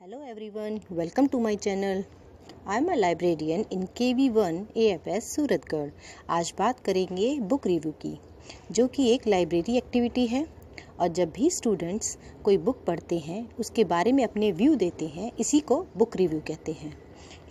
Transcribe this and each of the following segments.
Hello everyone, welcome to my channel. I am a librarian in KV1 AFS Suratgarh. आज बात करेंगे book review की, जो कि एक लाइब्रेरी एक्टिविटी है। और जब भी स्टूडेंट्स कोई बुक पढ़ते हैं उसके बारे में अपने व्यू देते हैं, इसी को बुक रिव्यू कहते हैं।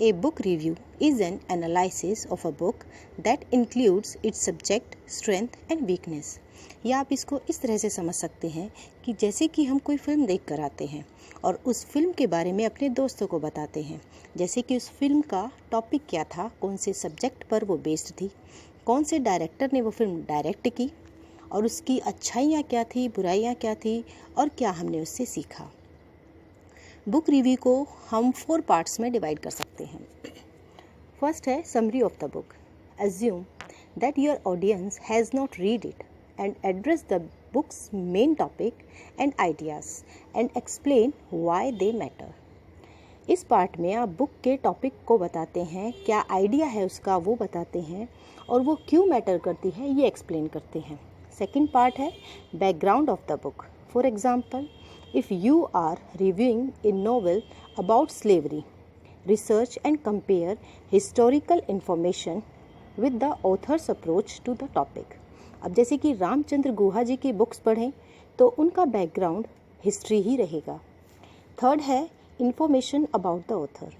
A book review is an analysis of a book that includes its subject, strength and weakness. या आप इसको इस तरह से समझ सकते हैं कि जैसे कि हम कोई फिल्म देख कर आते हैं और उस फिल्म के बारे में अपने दोस्तों को बताते हैं, जैसे कि उस फिल्म का टॉपिक क्या था, कौन से सब्जेक्ट पर वो बेस्ड थी, कौन से डायरेक्टर ने वो फिल्म डायरेक्ट की और उसकी अच्छाइयाँ क्या थी, बुराइयाँ क्या थी और क्या हमने उससे सीखा। बुक रिव्यू को हम 4 पार्ट्स में डिवाइड कर सकते हैं। फर्स्ट है summary of the book. Assume that your audience has not read it and address the book's main topic and ideas and explain why they matter. इस पार्ट में आप बुक के टॉपिक को बताते हैं, क्या आइडिया है उसका वो बताते हैं और वो क्यों मैटर करती है ये एक्सप्लेन करते हैं। सेकंड पार्ट है background of the book. For example, if you are reviewing a novel about slavery, research and compare historical information with the author's approach to the topic. अब जैसे कि रामचंद्र गुहा जी की बुक्स पढ़ें तो उनका बैकग्राउंड हिस्ट्री ही रहेगा। Third है इंफॉर्मेशन अबाउट द ऑथर।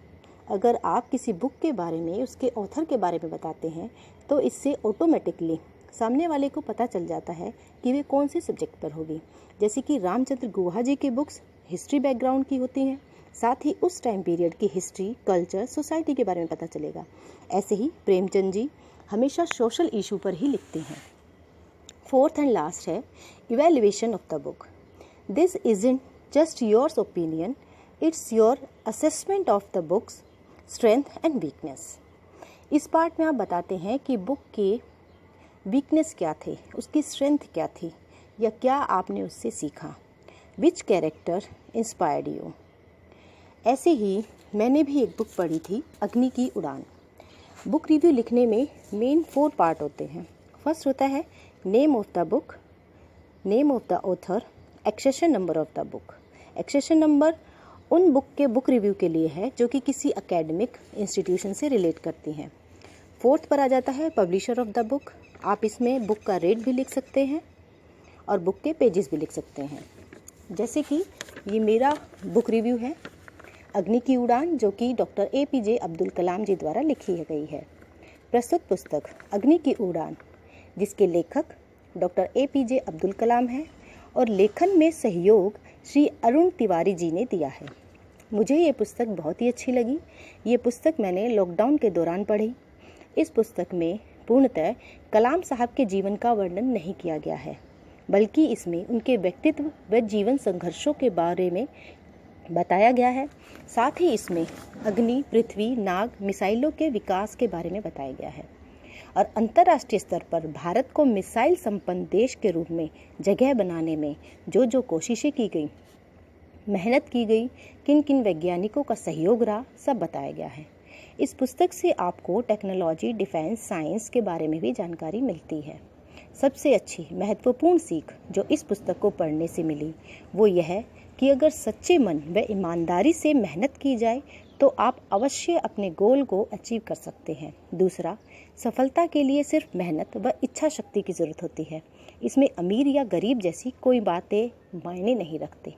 अगर आप किसी बुक के बारे में उसके ऑथर के बारे में बताते हैं तो इससे ऑटोमेटिकली सामने वाले को पता चल जाता है कि वे कौन से सब्जेक्ट पर होगी। जैसे कि रामचंद्र गुहा जी की बुक्स हिस्ट्री बैकग्राउंड की होती हैं, साथ ही उस टाइम पीरियड की हिस्ट्री, कल्चर, सोसाइटी के बारे में पता चलेगा। ऐसे ही प्रेमचंद जी हमेशा सोशल इशू पर ही लिखते हैं। फोर्थ एंड लास्ट है evaluation of the book. This isn't just yours opinion, it's your assessment of the books strength and weakness. इस पार्ट में आप बताते हैं कि बुक के वीकनेस क्या थे, उसकी स्ट्रेंथ क्या थी या क्या आपने उससे सीखा। विच कैरेक्टर इंस्पायर्ड यू। ऐसे ही मैंने भी एक बुक पढ़ी थी, अग्नि की उड़ान। बुक रिव्यू लिखने में मेन 4 पार्ट होते हैं। फर्स्ट होता है name of the book, name of the author, accession number of the book. Accession number उन बुक के बुक रिव्यू के लिए है जो कि किसी एकेडमिक इंस्टीट्यूशन से रिलेट करती हैं। फोर्थ पर आ जाता है पब्लिशर ऑफ द बुक। आप इसमें बुक का रेट भी लिख सकते हैं और बुक के पेजेस भी लिख सकते हैं। जैसे कि ये मेरा बुक रिव्यू है अग्नि की उड़ान, जो कि डॉक्टर APJ अब्दुल कलाम जी द्वारा लिखी गई है। प्रस्तुत पुस्तक अग्नि की उड़ान, जिसके लेखक डॉक्टर APJ अब्दुल कलाम हैं और लेखन में सहयोग श्री अरुण तिवारी जी ने दिया है। मुझे ये पुस्तक बहुत ही अच्छी लगी। ये पुस्तक मैंने लॉकडाउन के दौरान पढ़ी। इस पुस्तक में पूर्णतः कलाम साहब के जीवन का वर्णन नहीं किया गया है, बल्कि इसमें उनके व्यक्तित्व व जीवन संघर्षों के बारे में बताया गया है। साथ ही इसमें अग्नि, पृथ्वी, नाग, मिसाइलों के विकास के बारे में बताया गया है और अंतर्राष्ट्रीय स्तर पर भारत को मिसाइल संपन्न देश के रूप में जगह बनाने में जो जो कोशिशें की गई, मेहनत की गई, किन किन वैज्ञानिकों का सहयोग रहा, सब बताया गया है। इस पुस्तक से आपको टेक्नोलॉजी, डिफेंस, साइंस के बारे में भी जानकारी मिलती है। सबसे अच्छी महत्वपूर्ण सीख जो इस पुस्तक को पढ़ने से मिली वो यह है कि अगर सच्चे मन व ईमानदारी से मेहनत की जाए तो आप अवश्य अपने गोल को अचीव कर सकते हैं। दूसरा, सफलता के लिए सिर्फ मेहनत व इच्छा शक्ति की ज़रूरत होती है। इसमें अमीर या गरीब जैसी कोई बातें मायने नहीं रखते।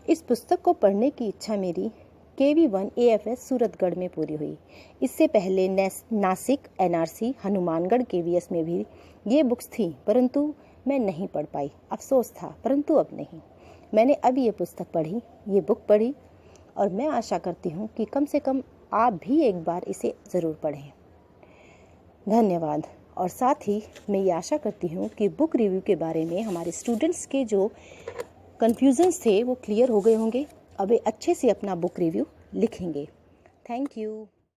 इस पुस्तक को पढ़ने की इच्छा मेरी KV1 AFS सूरतगढ़ में पूरी हुई। इससे पहले नासिक, NRC, हनुमानगढ़ KVS में भी ये बुक्स थी, परंतु मैं नहीं पढ़ पाई। अफसोस था, परंतु अब नहीं। मैंने अब ये पुस्तक पढ़ी, ये बुक पढ़ी और मैं आशा करती हूँ कि कम से कम आप भी एक बार इसे ज़रूर पढ़ें। धन्यवाद। और साथ ही मैं ये आशा करती हूँ कि बुक रिव्यू के बारे में हमारे स्टूडेंट्स के जो कन्फ्यूजन्स थे वो क्लियर हो गए होंगे। अब वे अच्छे से अपना बुक रिव्यू लिखेंगे। Thank you.